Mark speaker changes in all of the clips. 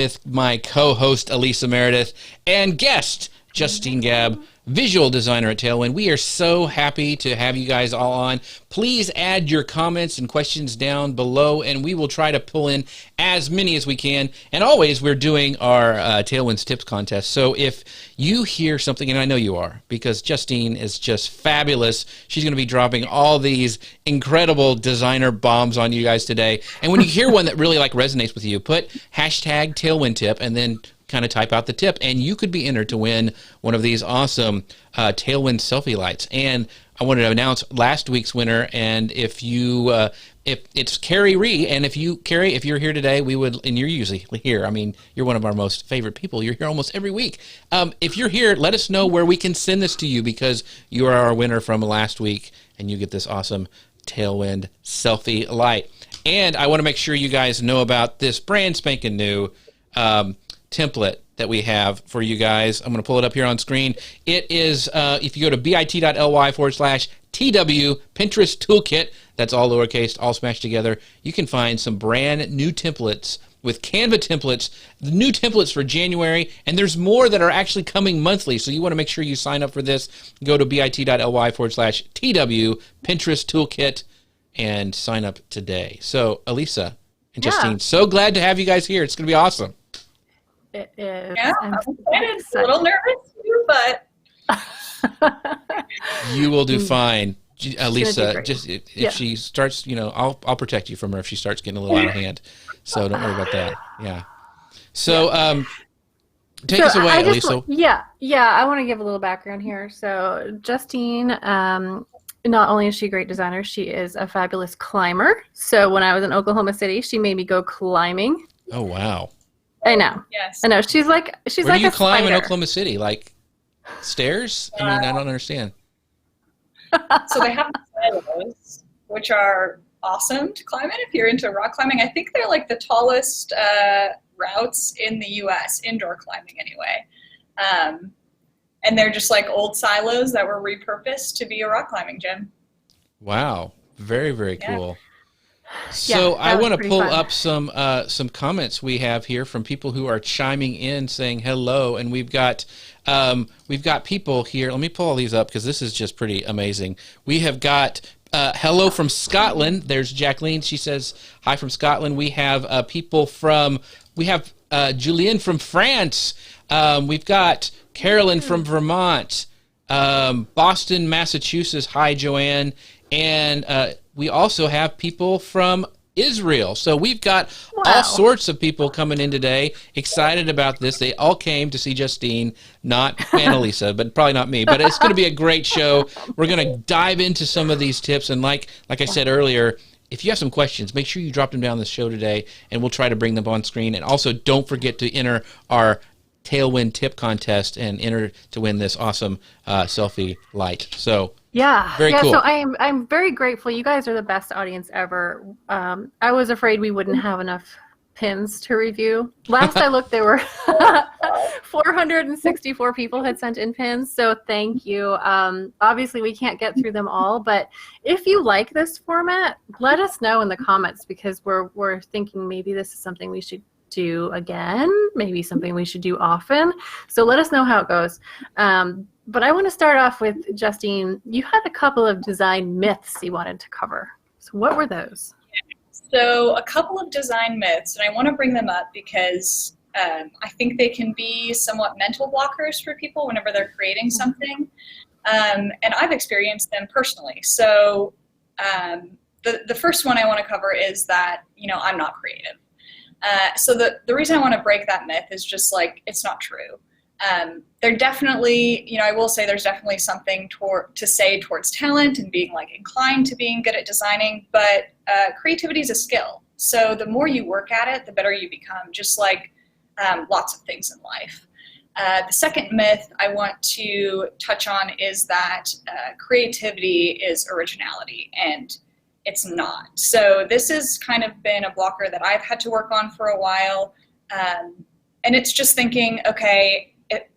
Speaker 1: with my co-host Elisa Meredith and guest Justine Gab, visual designer at Tailwind. We are so happy to have you guys all on. Please add your comments and questions down below, and we will try to pull in as many as we can. And always, we're doing our Tailwind's Tips contest. So if you hear something, and I know you are, because Justine is just fabulous. She's going to be dropping all these incredible designer bombs on you guys today. And when you hear one that really resonates with you, put hashtag Tailwind Tip and then kind of type out the tip, and you could be entered to win one of these awesome Tailwind selfie lights. And I wanted to announce last week's winner, and if it's Carrie Ree, and if you're here today, we would, and you're usually here, I mean, you're one of our most favorite people, you're here almost every week. If you're here, let us know where we can send this to you, because you are our winner from last week, and you get this awesome Tailwind selfie light. And I want to make sure you guys know about this brand spanking new template that we have for you guys. I'm going to pull it up here on screen. It is, if you go to bit.ly/TW Pinterest Toolkit, that's all lowercase, all smashed together, you can find some brand new templates with Canva templates, the new templates for January, and there's more that are actually coming monthly, so you want to make sure you sign up for this. Go to bit.ly/TW Pinterest Toolkit and sign up today. So, Elisa and Justine, so glad to have you guys here. It's going to be awesome.
Speaker 2: It is.
Speaker 3: Yeah, I'm excited. A little nervous too, but
Speaker 1: you will do fine. Elisa, just if she starts, I'll protect you from her if she starts getting a little out of hand. So don't worry about that. Yeah. So take us away, Elisa.
Speaker 2: Yeah. I want to give a little background here. So Justine, not only is she a great designer, she is a fabulous climber. So when I was in Oklahoma City, she made me go climbing.
Speaker 1: Oh wow.
Speaker 2: I know.
Speaker 3: Yes.
Speaker 2: I know. She's
Speaker 1: Where
Speaker 2: like
Speaker 1: do you climb in Oklahoma City? Like stairs? I mean, I don't understand.
Speaker 3: So they have silos, which are awesome to climb in if you're into rock climbing. I think they're like the tallest routes in the U.S., indoor climbing anyway. And they're just like old silos that were repurposed to be a rock climbing gym.
Speaker 1: Wow. Very, very cool. So I want to pull up some comments we have here from people who are chiming in saying hello, and we've got people here. Let me pull all these up because this is just pretty amazing. We have got hello from Scotland. There's Jacqueline. She says hi from Scotland. We have Julian from France. We've got Carolyn from Vermont, Boston, Massachusetts. Hi, Joanne. And we also have people from Israel. So we've got all sorts of people coming in today, excited about this. They all came to see Justine, not Annalisa, but probably not me. But it's going to be a great show. We're going to dive into some of these tips. And like I said earlier, if you have some questions, make sure you drop them down the show today, and we'll try to bring them on screen. And also, don't forget to enter our Tailwind tip contest and enter to win this awesome selfie light. So very cool.
Speaker 2: So I'm very grateful. You guys are the best audience ever. I was afraid we wouldn't have enough pins to review. Last I looked, there were 464 people had sent in pins. So thank you. Obviously, we can't get through them all, but if you like this format, let us know in the comments, because we're thinking maybe this is something we should do again, maybe something we should do often. So let us know how it goes. But I want to start off with, Justine, you had a couple of design myths you wanted to cover. So what were those?
Speaker 3: So a couple of design myths, and I want to bring them up because I think they can be somewhat mental blockers for people whenever they're creating something. And I've experienced them personally. So the first one I want to cover is that, I'm not creative. So the reason I want to break that myth is just it's not true. There definitely, I will say there's definitely something to say towards talent and being inclined to being good at designing, but creativity is a skill. So the more you work at it, the better you become, just like lots of things in life. The second myth I want to touch on is that creativity is originality, and it's not. So this has kind of been a blocker that I've had to work on for a while. And it's just thinking, okay,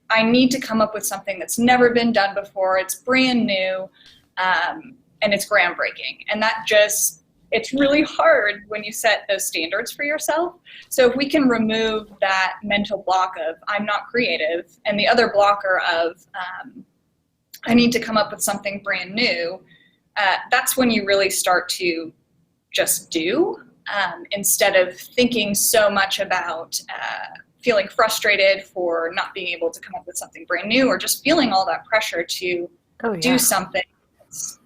Speaker 3: I need to come up with something that's never been done before. It's brand new, and it's groundbreaking. And that just it's really hard when you set those standards for yourself. So if we can remove that mental block of I'm not creative and the other blocker of I need to come up with something brand new, that's when you really start to just do, instead of thinking so much about feeling frustrated for not being able to come up with something brand new, or just feeling all that pressure to do something that's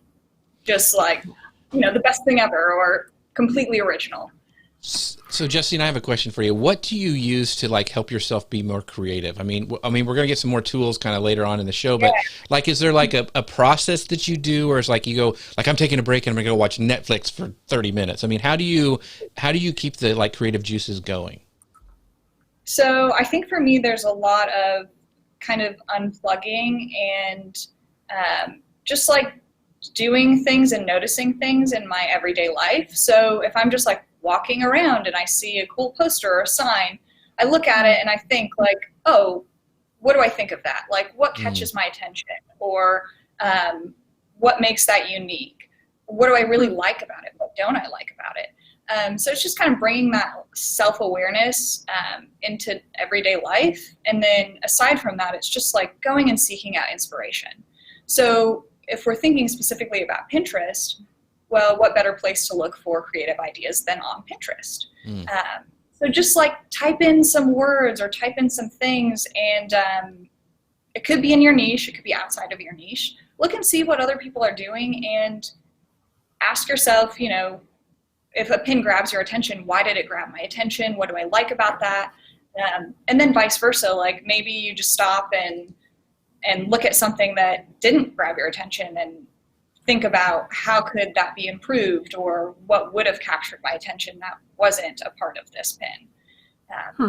Speaker 3: just like, the best thing ever or completely original.
Speaker 1: So Justine, I have a question for you. What do you use to like help yourself be more creative? I mean, we're going to get some more tools kind of later on in the show, but like, is there like a process that you do, or is like you go like, I'm taking a break and I'm going to go watch Netflix for 30 minutes? I mean, how do you keep the like creative juices going?
Speaker 3: So I think for me, there's a lot of kind of unplugging and just like doing things and noticing things in my everyday life. So if I'm just like walking around and I see a cool poster or a sign, I look at it and I think like, oh, what do I think of that? Like, what catches my attention, or what makes that unique? What do I really like about it? What don't I like about it? So it's just kind of bringing that self-awareness into everyday life. And then aside from that, it's just like going and seeking out inspiration. So if we're thinking specifically about Pinterest, well, what better place to look for creative ideas than on Pinterest? So just like type in some words or type in some things, and it could be in your niche, it could be outside of your niche. Look and see what other people are doing and ask yourself, if a pin grabs your attention, why did it grab my attention? What do I like about that? And then vice versa, like maybe you just stop and look at something that didn't grab your attention and think about how could that be improved, or what would have captured my attention that wasn't a part of this pin.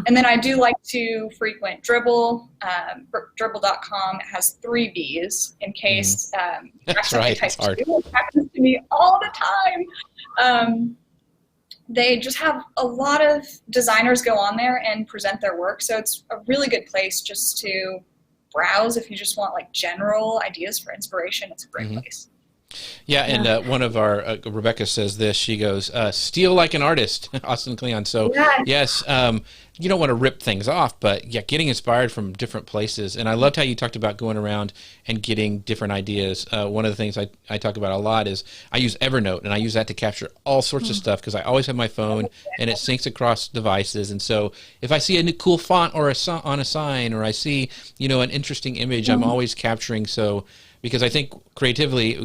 Speaker 3: And then I do like to frequent Dribbble. Dribbble.com has 3 Bs in case
Speaker 1: that's right. It's hard.
Speaker 3: It happens to me all the time. They just have a lot of designers go on there and present their work. So it's a really good place just to browse if you just want like general ideas for inspiration. It's a great place.
Speaker 1: Yeah, and one of our, Rebecca says this, she goes, steal like an artist, Austin Kleon. So yes, you don't want to rip things off, but yeah, getting inspired from different places. And I loved how you talked about going around and getting different ideas. One of the things I talk about a lot is I use Evernote, and I use that to capture all sorts of stuff because I always have my phone and it syncs across devices. And so if I see a new cool font or on a sign, or I see, an interesting image, I'm always capturing. So because I think creatively,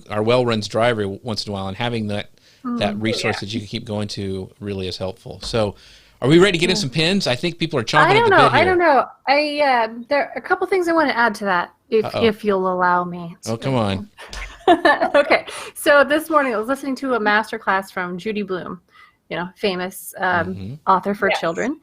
Speaker 1: our well runs dry every once in a while, and having that resource that you can keep going to really is helpful. So are we ready to get in some pins? I think people are chomping at the bit here.
Speaker 2: I don't know. There are a couple things I want to add to that, if you'll allow me.
Speaker 1: Oh, come on.
Speaker 2: Okay. So this morning I was listening to a masterclass from Judy Blume, famous author for children.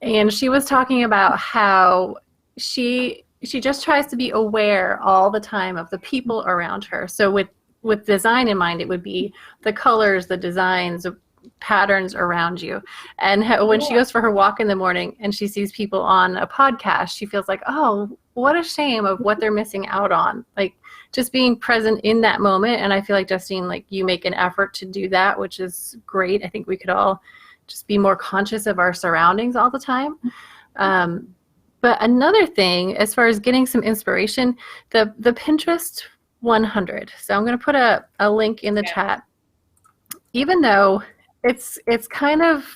Speaker 2: And she was talking about how she just tries to be aware all the time of the people around her. So with design in mind, it would be the colors, the designs, the patterns around you. And when she goes for her walk in the morning and she sees people on a podcast, she feels like, oh, what a shame of what they're missing out on. Like just being present in that moment. And I feel like, Justine, like you make an effort to do that, which is great. I think we could all just be more conscious of our surroundings all the time. But another thing, as far as getting some inspiration, the Pinterest 100. So I'm going to put a link in the chat. Even though it's kind of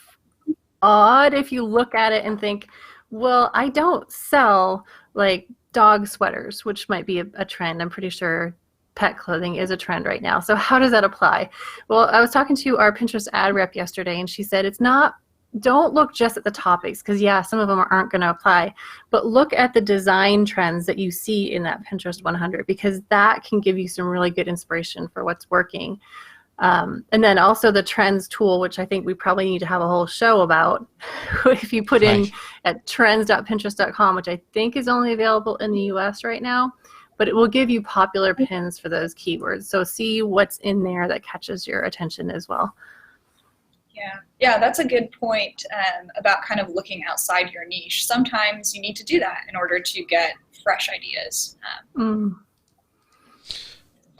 Speaker 2: odd if you look at it and think, well, I don't sell like dog sweaters, which might be a trend. I'm pretty sure pet clothing is a trend right now. So how does that apply? Well, I was talking to our Pinterest ad rep yesterday, and she said don't look just at the topics, because some of them aren't going to apply, but look at the design trends that you see in that Pinterest 100, because that can give you some really good inspiration for what's working. And then also the trends tool, which I think we probably need to have a whole show about. If you put in at trends.pinterest.com, which I think is only available in the US right now, but it will give you popular pins for those keywords. So see what's in there that catches your attention as well.
Speaker 3: Yeah, that's a good point about kind of looking outside your niche. Sometimes you need to do that in order to get fresh ideas.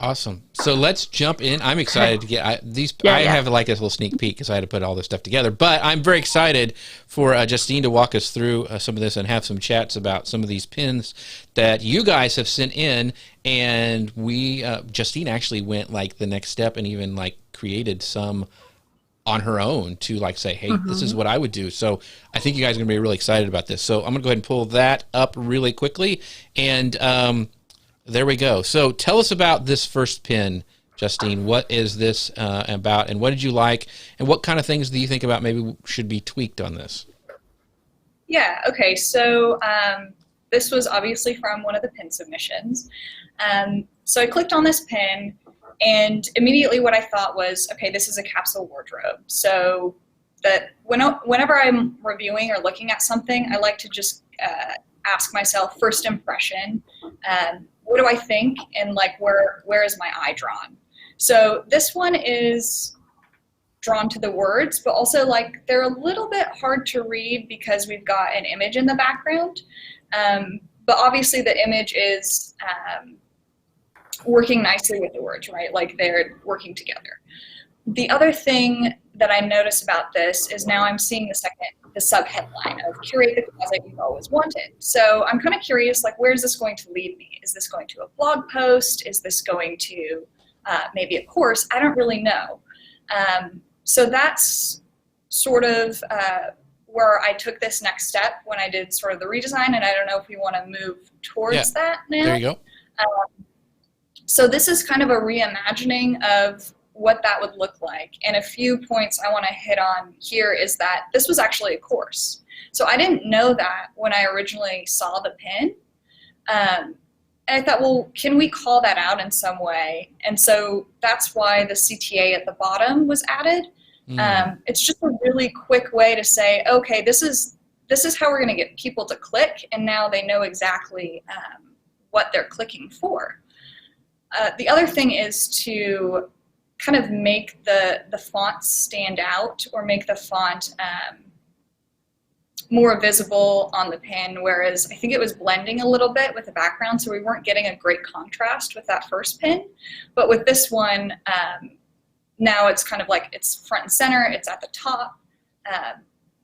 Speaker 1: Awesome. So let's jump in. I'm excited to get these.
Speaker 2: Yeah,
Speaker 1: I
Speaker 2: yeah.
Speaker 1: have like a little sneak peek because I had to put all this stuff together. But I'm very excited for Justine to walk us through some of this and have some chats about some of these pins that you guys have sent in. And Justine actually went like the next step and even like created some on her own to like say, hey, this is what I would do. So I think you guys are going to be really excited about this. So I'm going to go ahead and pull that up really quickly. And there we go. So tell us about this first pin, Justine. What is this about, and what did you like, and what kind of things do you think about maybe should be tweaked on this?
Speaker 3: Yeah, okay, so this was obviously from one of the pin submissions. So I clicked on this pin, and immediately what I thought was, okay, this is a capsule wardrobe. So that whenever I'm reviewing or looking at something, I like to just ask myself, first impression, what do I think, and like where is my eye drawn? So this one is drawn to the words, but also like they're a little bit hard to read because we've got an image in the background. But obviously the image is working nicely with the words, right? Like they're working together. The other thing that I notice about this is now I'm seeing the sub-headline of curate the closet you've always wanted. So I'm kind of curious, like, where is this going to lead me? Is this going to a blog post? Is this going to maybe a course? I don't really know. So that's sort of where I took this next step when I did sort of the redesign, and I don't know if we want to move towards that now.
Speaker 1: There you go.
Speaker 3: So this is kind of a reimagining of what that would look like. And a few points I want to hit on here is that this was actually a course. So I didn't know that when I originally saw the pin. And I thought, well, can we call that out in some way? And so that's why the CTA at the bottom was added. It's just a really quick way to say, okay, this is how we're going to get people to click, and now they know exactly what they're clicking for. The other thing is to kind of make the font stand out, or make the font more visible on the pin, whereas I think it was blending a little bit with the background, so we weren't getting a great contrast with that first pin. But with this one, now it's kind of like it's front and center, it's at the top.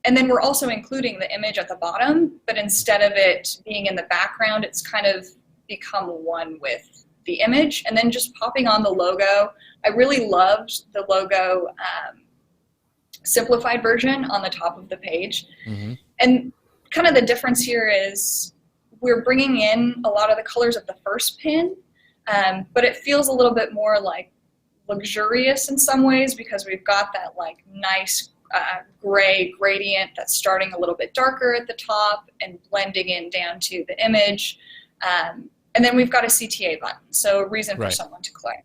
Speaker 3: And then we're also including the image at the bottom, but instead of it being in the background, it's kind of become one with the image, and then just popping on the logo. I really loved the logo simplified version on the top of the page. And kind of the difference here is we're bringing in a lot of the colors of the first pin, but it feels a little bit more like luxurious in some ways because we've got that like nice gray gradient that's starting a little bit darker at the top and blending in down to the image. And then we've got a CTA button, so a reason for someone to click.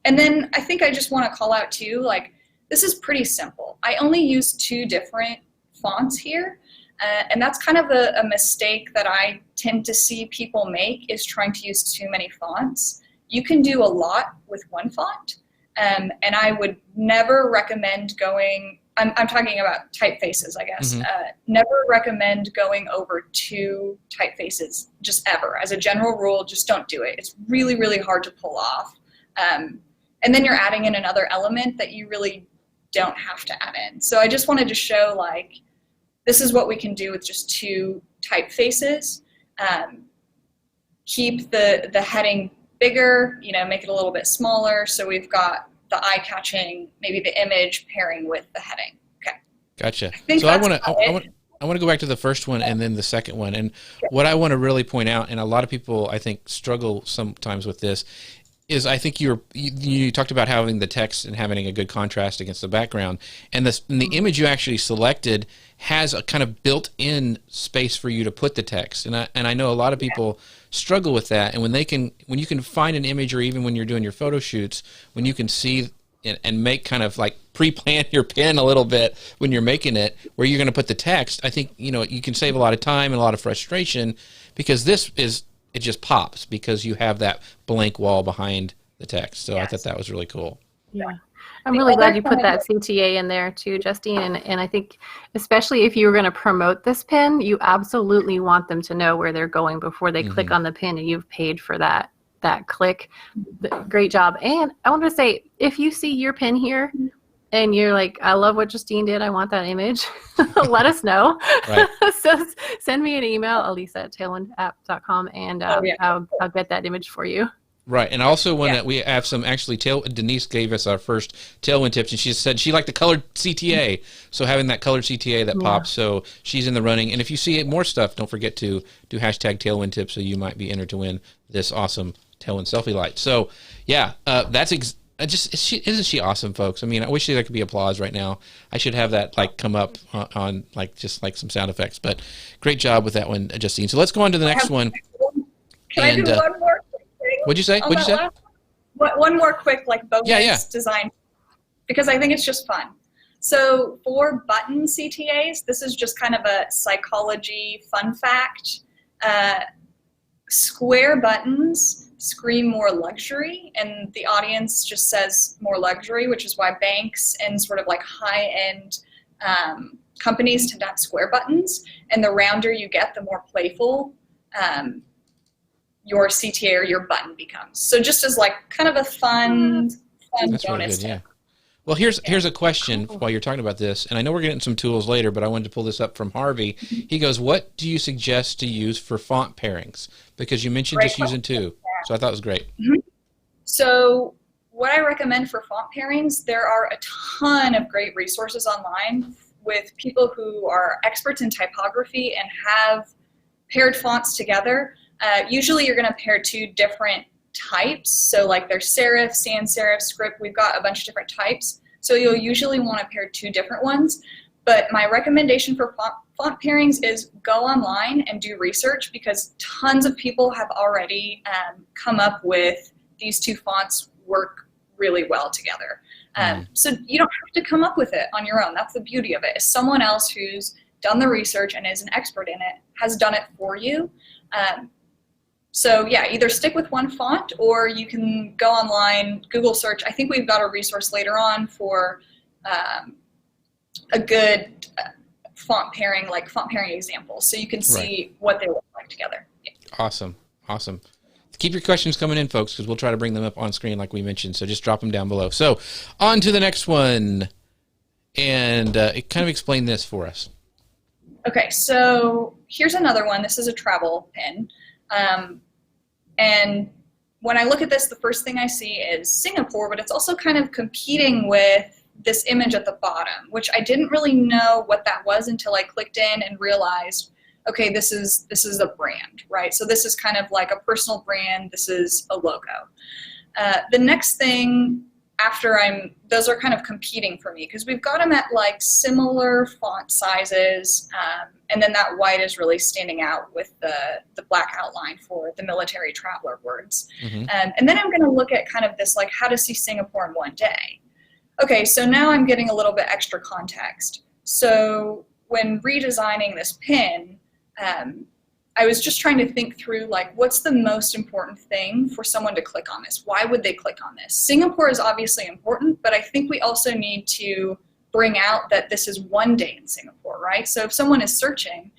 Speaker 3: And then I think I just want to call out too, like, this is pretty simple. I only use 2 different fonts here, and that's kind of a mistake that I tend to see people make, is trying to use too many fonts. You can do a lot with one font, and I would never recommend going, I'm talking about typefaces, I guess. Never recommend going over 2 typefaces, just ever. As a general rule, just don't do it. It's really, really hard to pull off. And then you're adding in another element that you really don't have to add in. So I just wanted to show, like, this is what we can do with just 2 typefaces. Keep the heading bigger, make it a little bit smaller, so we've got the eye-catching, maybe the image pairing with the heading. Okay.
Speaker 1: Gotcha. So I want to go back to the first one and then the second one. And what I want to really point out, and a lot of people I think struggle sometimes with this, is I think you talked about having the text and having a good contrast against the background, and the image you actually selected has a kind of built-in space for you to put the text, and I know a lot of people struggle with that. And when you can find an image, or even when you're doing your photo shoots, when you can see and make kind of like pre-plan your pen a little bit when you're making it, where you're going to put the text, I think you can save a lot of time and a lot of frustration, because it just pops because you have that blank wall behind the text. So I thought that was really cool.
Speaker 2: Yeah. I'm really glad you put that CTA in there too, Justine. And I think especially if you were going to promote this pin, you absolutely want them to know where they're going before they click on the pin, and you've paid for that that click. Great job. And I want to say, if you see your pin here and you're like, I love what Justine did, I want that image, let us know.
Speaker 1: Right.
Speaker 2: So send me an email, elisa@tailwindapp.com, and I'll get that image for you.
Speaker 1: Right, and also we have some actually. Denise gave us our first Tailwind tips, and she said she liked the colored CTA. So having that colored CTA that pops, so she's in the running. And if you see more stuff, don't forget to do hashtag Tailwind tips, so you might be entered to win this awesome Tailwind selfie light. So yeah, that's isn't she awesome, folks? I mean, I wish there could be applause right now. I should have that come up on just some sound effects. But great job with that one, Justine. So let's go on to the next one.
Speaker 3: Can I do one more?
Speaker 1: What'd you say?
Speaker 3: One more quick bonus design, because I think it's just fun. So for button CTAs, this is just kind of a psychology fun fact. Square buttons scream more luxury, and the audience just says more luxury, which is why banks and sort of high-end companies tend to have square buttons. And the rounder you get, the more playful your CTA or your button becomes. So just as kind of a fun
Speaker 1: That's
Speaker 3: bonus
Speaker 1: really good, yeah. Well, here's a question while you're talking about this, and I know we're getting some tools later, but I wanted to pull this up from Harvey. He goes, what do you suggest to use for font pairings? Because you mentioned just using two, so I thought it was great.
Speaker 3: Mm-hmm. So what I recommend for font pairings, there are a ton of great resources online with people who are experts in typography and have paired fonts together. Usually you're going to pair two different types. So there's serif, sans serif, script. We've got a bunch of different types. So you'll usually want to pair two different ones. But my recommendation for font pairings is go online and do research, because tons of people have already come up with these two fonts work really well together. So you don't have to come up with it on your own. That's the beauty of it. Is someone else who's done the research and is an expert in it has done it for you. So yeah, either stick with one font, or you can go online, Google search. I think we've got a resource later on for a good font pairing examples, so you can see what they look like together. Yeah.
Speaker 1: Awesome. Keep your questions coming in, folks, because we'll try to bring them up on screen like we mentioned. So just drop them down below. So on to the next one, and it kind of explain this for us.
Speaker 3: Okay, so here's another one. This is a travel pin. And when I look at this, the first thing I see is Singapore, but it's also kind of competing with this image at the bottom, which I didn't really know what that was until I clicked in and realized, okay, this is a brand, right? So this is kind of like a personal brand. This is a logo. The next thing after those are kind of competing for me, because we've got them at similar font sizes, and then that white is really standing out with the black outline for the military traveler words.
Speaker 1: Mm-hmm.
Speaker 3: And then I'm going to look at kind of this how to see Singapore in one day. Okay, so now I'm getting a little bit extra context. So when redesigning this pin, I was just trying to think through what's the most important thing for someone to click on this? Why would they click on this? Singapore is obviously important, but I think we also need to bring out that this is one day in Singapore, right? So if someone is searching,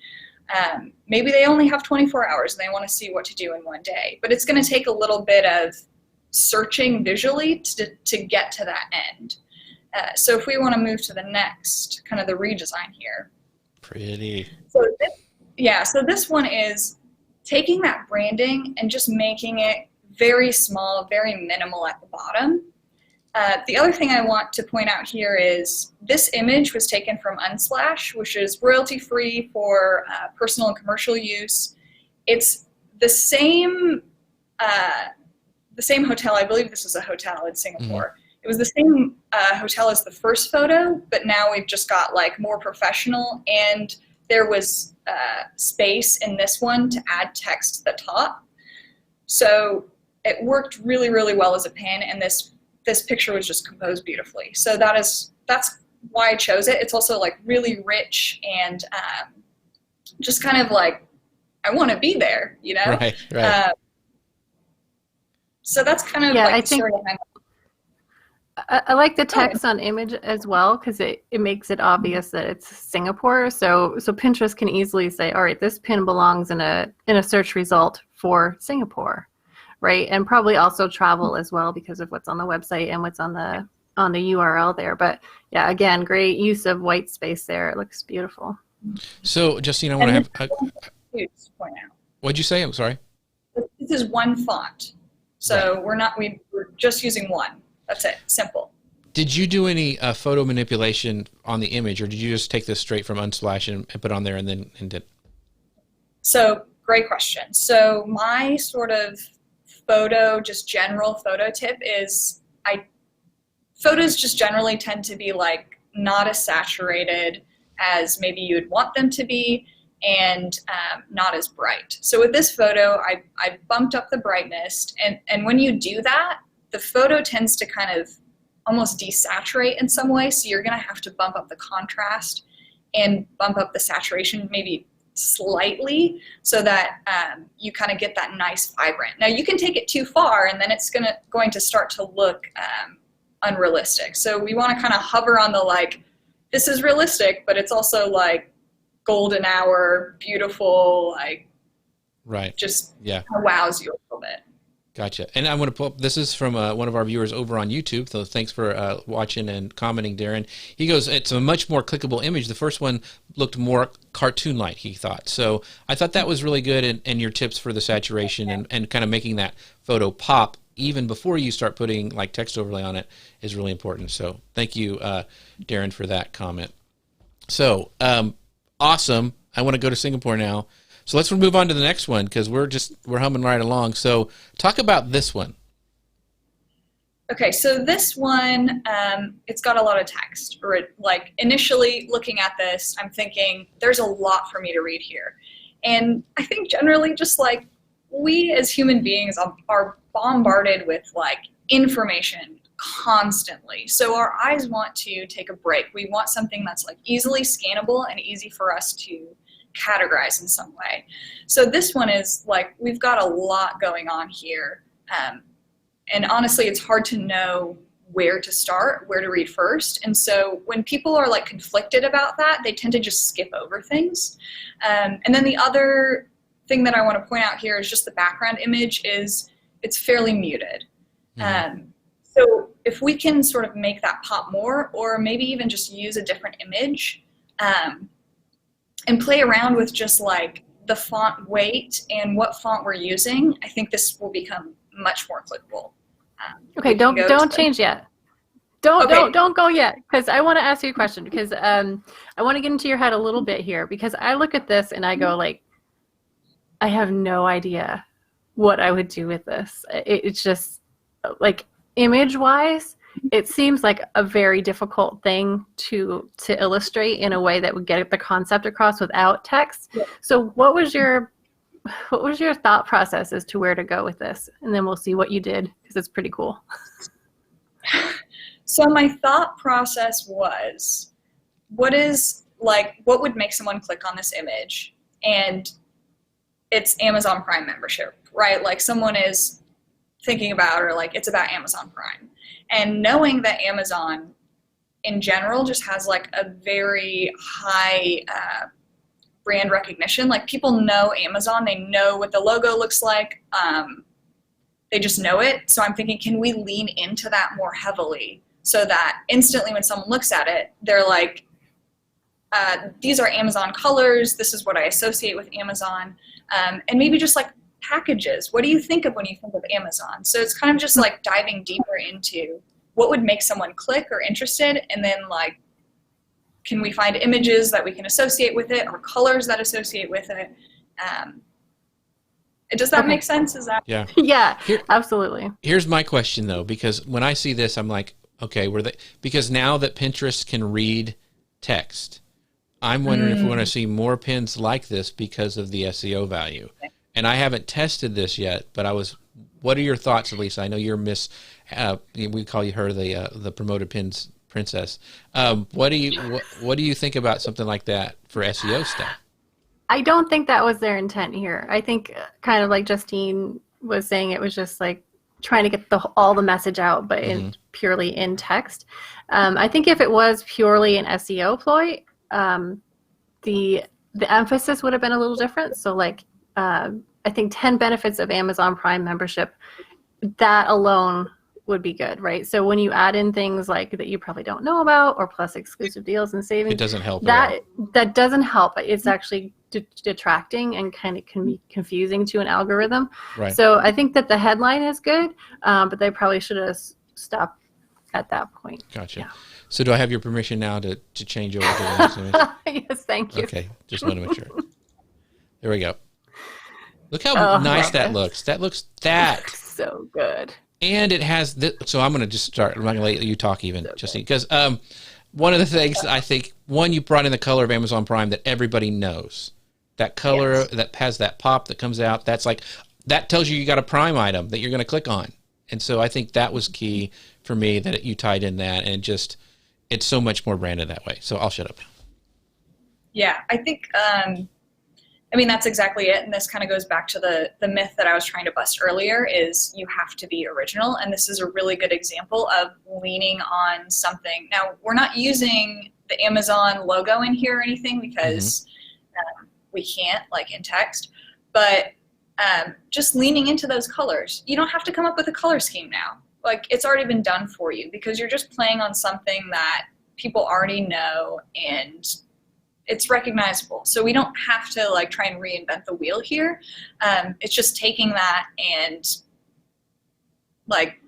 Speaker 3: maybe they only have 24 hours and they want to see what to do in one day, but it's going to take a little bit of searching visually to get to that end. So if we want to move to the next, kind of the redesign here.
Speaker 1: Pretty.
Speaker 3: So this one is taking that branding and just making it very small, very minimal at the bottom. The other thing I want to point out here is this image was taken from Unsplash, which is royalty-free for personal and commercial use. It's the same hotel. I believe this is a hotel in Singapore. Mm-hmm. It was the same hotel as the first photo, but now we've just got more professional, and there was space in this one to add text to the top. So it worked really, really well as a pin, and this picture was just composed beautifully. So that's why I chose it. It's also really rich and just kind of I want to be there, you know?
Speaker 1: Right.
Speaker 3: So that's kind of
Speaker 2: I
Speaker 3: the story
Speaker 2: think
Speaker 3: behind it.
Speaker 2: I like the text on image as well, because it makes it obvious that it's Singapore. So Pinterest can easily say, all right, this pin belongs in a search result for Singapore, right? And probably also travel as well because of what's on the website and what's on the URL there. But yeah, again, great use of white space there. It looks beautiful.
Speaker 1: So, Justine, I want to have.
Speaker 3: To point out.
Speaker 1: What'd you say? I'm sorry.
Speaker 3: This is one font, so right. we're just using one. That's it. Simple.
Speaker 1: Did you do any photo manipulation on the image, or did you just take this straight from Unsplash and put on there and did?
Speaker 3: So, great question. So, my sort of general photo tip is photos just generally tend to be like not as saturated as maybe you would want them to be, and not as bright. So with this photo, I bumped up the brightness, and when you do that, the photo tends to kind of almost desaturate in some way, so you're gonna have to bump up the contrast and bump up the saturation maybe slightly so that you kind of get that nice vibrant. Now you can take it too far and then it's going to start to look unrealistic. So we want to kind of hover on the like, this is realistic, but it's also like golden hour, beautiful, like
Speaker 1: right,
Speaker 3: just wows you a little bit.
Speaker 1: Gotcha. And I want to pull up, this is from one of our viewers over on YouTube. So thanks for watching and commenting, Darren. He goes, it's a much more clickable image. The first one looked more cartoon-like, he thought. So I thought that was really good, and your tips for the saturation and kind of making that photo pop even before you start putting like text overlay on it is really important. So thank you, Darren, for that comment. So awesome. I want to go to Singapore now. So let's move on to the next one because we're humming right along. So talk about this one.
Speaker 3: Okay, so this one, it's got a lot of text. Like initially looking at this, I'm thinking there's a lot for me to read here. And I think generally just like we as human beings are bombarded with like information constantly. So our eyes want to take a break. We want something that's like easily scannable and easy for us to categorize in some way. So this one is like, we've got a lot going on here. And honestly, it's hard to know where to start, where to read first. And so when people are like conflicted about that, they tend to just skip over things. And then the other thing that I want to point out here is just the background image is it's fairly muted. Mm-hmm. So if we can sort of make that pop more, or maybe even just use a different image, and play around with just like the font weight and what font we're using, I think this will become much more clickable.
Speaker 2: Okay, don't change yet. Don't go yet, because I want to ask you a question, because I want to get into your head a little bit here, because I look at this and I go like, I have no idea what I would do with this. It's just like image-wise, it seems like a very difficult thing to illustrate in a way that would get the concept across without text. Yeah. So what was your thought process as to where to go with this? And then we'll see what you did, because it's pretty cool.
Speaker 3: So my thought process was, what would make someone click on this image? And it's Amazon Prime membership, right? Like someone is thinking about, or like it's about Amazon Prime. And knowing that Amazon in general just has like a very high brand recognition. Like people know Amazon, they know what the logo looks like. They just know it. So I'm thinking, can we lean into that more heavily so that instantly when someone looks at it, they're like, these are Amazon colors. This is what I associate with Amazon. And maybe just like packages. What do you think of when you think of Amazon? So it's kind of just like diving deeper into what would make someone click or interested, and then like, can we find images that we can associate with it, or colors that associate with it? Does that make sense? Is that?
Speaker 1: Yeah.
Speaker 2: Yeah, absolutely.
Speaker 1: Here's my question though, because when I see this, I'm like, okay, because now that Pinterest can read text, I'm wondering if we're going to see more pins like this because of the SEO value. Okay. And I haven't tested this yet, but what are your thoughts, Elisa? I know you're we call you her the promoted pins princess. What do you think about something like that for SEO stuff?
Speaker 2: I don't think that was their intent here. I think kind of like Justine was saying, it was just like trying to get all the message out, but purely in text. I think if it was purely an SEO ploy, the emphasis would have been a little different. So like I think 10 benefits of Amazon Prime membership, that alone would be good, right? So when you add in things like that you probably don't know about, or plus exclusive deals and savings,
Speaker 1: It doesn't help.
Speaker 2: That doesn't help. It's actually detracting and kind of can be confusing to an algorithm.
Speaker 1: Right.
Speaker 2: So I think that the headline is good, but they probably should have stopped at that point.
Speaker 1: Gotcha.
Speaker 2: Yeah.
Speaker 1: So do I have your permission now to change over to the next image?
Speaker 2: Yes, thank you.
Speaker 1: Okay, just want to make sure. There we go. Look how nice that looks. That looks
Speaker 2: so good.
Speaker 1: And it has this, so I'm going to just start. I'm not going to let you talk even, Justine, because one of the things I think, one, you brought in the color of Amazon Prime that everybody knows. That color that has that pop that comes out, that's like, that tells you got a Prime item that you're going to click on. And so I think that was key for me, that you tied in that, and just, it's so much more branded that way. So I'll shut up.
Speaker 3: Yeah, I think, I mean, that's exactly it. And this kind of goes back to the myth that I was trying to bust earlier, is you have to be original. And this is a really good example of leaning on something. Now, we're not using the Amazon logo in here or anything, because we can't, like in text, but just leaning into those colors. You don't have to come up with a color scheme now. Like, it's already been done for you, because you're just playing on something that people already know and it's recognizable. So we don't have to like try and reinvent the wheel here. It's just taking that and like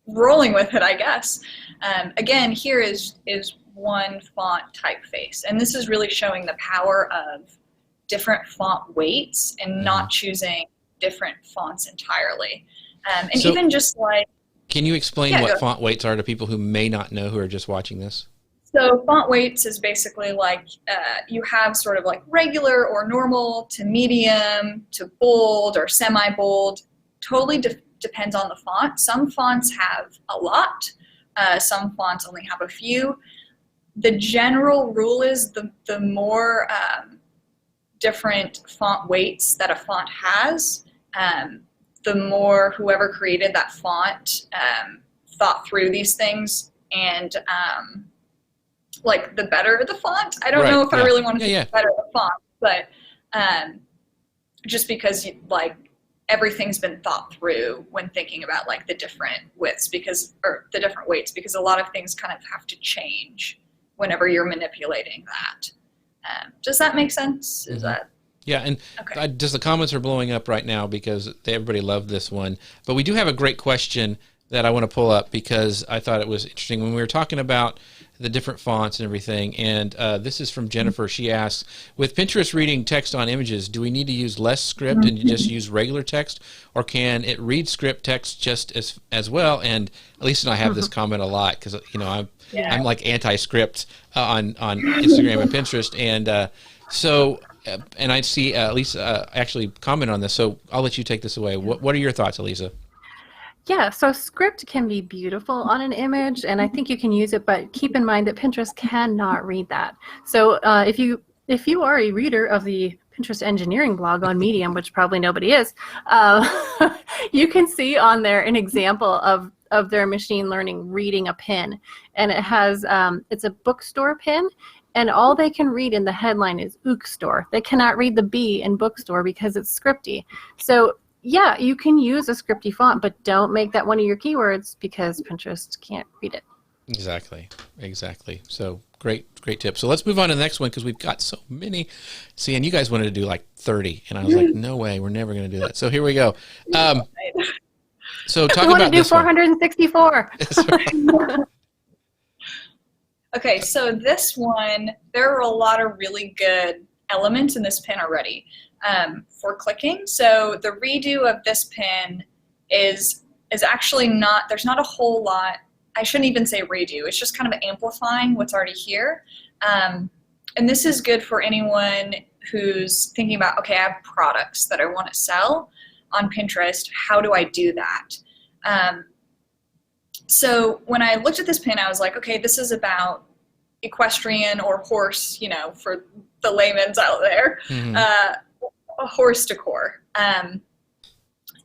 Speaker 3: rolling with it, I guess. Again, here is one font typeface, and this is really showing the power of different font weights and not choosing different fonts entirely. And so, even just like,
Speaker 1: can you explain what font weights are to people who may not know, who are just watching this?
Speaker 3: So font weights is basically like you have sort of like regular or normal to medium to bold or semi-bold. Totally depends on the font. Some fonts have a lot. Some fonts only have a few. The general rule is the more different font weights that a font has, the more whoever created that font thought through these things, and like the better the font. I don't know if I really want to say better the font, but just because like everything's been thought through when thinking about like the different widths, or the different weights, because a lot of things kind of have to change whenever you're manipulating that. Does that make sense? Is that?
Speaker 1: Yeah, and just the comments are blowing up right now because everybody loved this one. But we do have a great question that I want to pull up, because I thought it was interesting when we were talking about the different fonts and everything. And this is from Jennifer. She asks, with Pinterest reading text on images, do we need to use less script and just use regular text, or can it read script text just as well? And Lisa and I have this comment a lot, because I'm like anti-script on Instagram and Pinterest, and so and I see Lisa actually comment on this. So I'll let you take this away. What are your thoughts, Elisa?
Speaker 2: Yeah, so script can be beautiful on an image, and I think you can use it, but keep in mind that Pinterest cannot read that. So if you are a reader of the Pinterest engineering blog on Medium, which probably nobody is, you can see on there an example of their machine learning reading a pin, and it has it's a bookstore pin, and all they can read in the headline is bookstore. They cannot read the B in bookstore because it's scripty. So yeah, you can use a scripty font, but don't make that one of your keywords, because Pinterest can't read it.
Speaker 1: Exactly. So great tip. So let's move on to the next one, because we've got so many. See, and you guys wanted to do like 30, and I was like, no way, we're never going to do that. So here we go. So talk about this one.
Speaker 2: We want to do 464.
Speaker 3: Okay, so this one, there are a lot of really good elements in this pin already for clicking. So the redo of this pin is actually not, there's not a whole lot. I shouldn't even say redo. It's just kind of amplifying what's already here. And this is good for anyone who's thinking about, okay, I have products that I want to sell on Pinterest. How do I do that? So when I looked at this pin, I was like, okay, this is about equestrian or horse, for the layman's out there, a horse decor.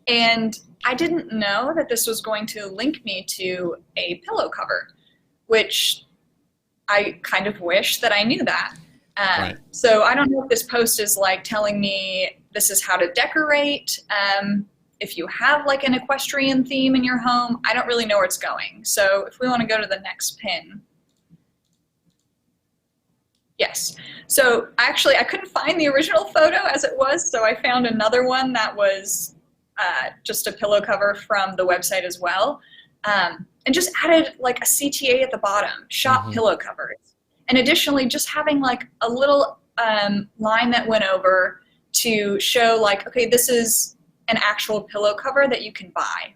Speaker 3: And I didn't know that this was going to link me to a pillow cover, which I kind of wish that I knew that. So I don't know if this post is like telling me This is how to decorate. If you have like an equestrian theme in your home, I don't really know where it's going. So if we want to go to the next pin. Yes. So actually, I couldn't find the original photo as it was, so I found another one that was just a pillow cover from the website as well, and just added like a CTA at the bottom, shop pillow covers. And additionally, just having like a little line that went over to show like, okay, this is an actual pillow cover that you can buy.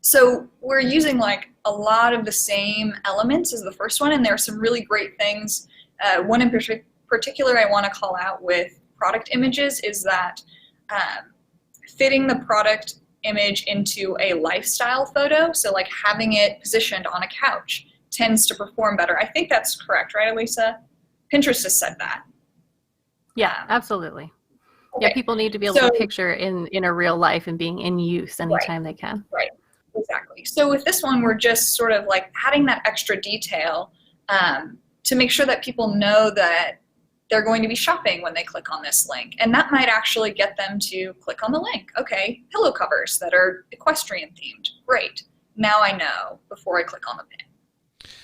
Speaker 3: So we're using like a lot of the same elements as the first one, and there are some really great things. One in particular I want to call out with product images is that fitting the product image into a lifestyle photo, so like having it positioned on a couch, tends to perform better. I think that's correct, right, Elisa? Pinterest has said that.
Speaker 2: Yeah, absolutely.
Speaker 3: Okay.
Speaker 2: Yeah, people need to be able to picture in a real life and being in use anytime they can.
Speaker 3: Right, exactly. So with this one, we're just sort of like adding that extra detail to make sure that people know that they're going to be shopping when they click on this link. And that might actually get them to click on the link. Okay, pillow covers that are equestrian themed. Great. Now I know before I click on the pin.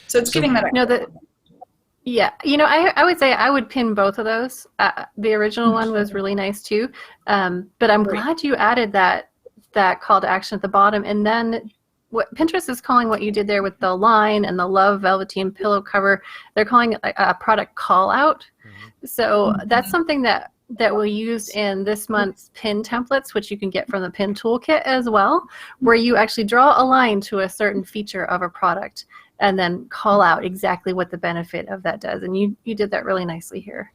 Speaker 3: So it's giving that extra.
Speaker 2: Yeah, I would say I would pin both of those. The original one was really nice too, but I'm glad you added that call to action at the bottom. And then what Pinterest is calling what you did there with the line and the Love Velveteen pillow cover, they're calling it a product call out. So that's something that we used in this month's pin templates, which you can get from the pin toolkit as well, where you actually draw a line to a certain feature of a product and then call out exactly what the benefit of that does. And you did that really nicely here.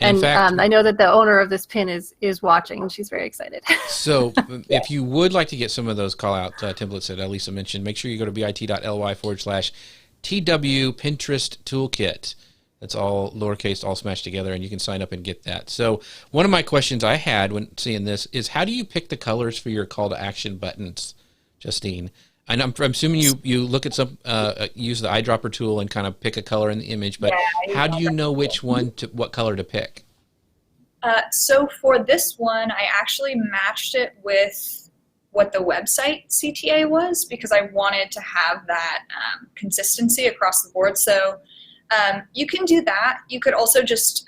Speaker 2: And in fact, I know that the owner of this pin is watching, and she's very excited.
Speaker 1: So if you would like to get some of those call-out templates that Elisa mentioned, make sure you go to bit.ly/TW Pinterest Toolkit. That's all lowercase, all smashed together, and you can sign up and get that. So one of my questions I had when seeing this is, how do you pick the colors for your call to action buttons, Justine? And I'm assuming you look at some, use the eyedropper tool and kind of pick a color in the image, but how do you know what color to pick?
Speaker 3: So for this one, I actually matched it with what the website CTA was, because I wanted to have that consistency across the board. So you can do that. You could also just,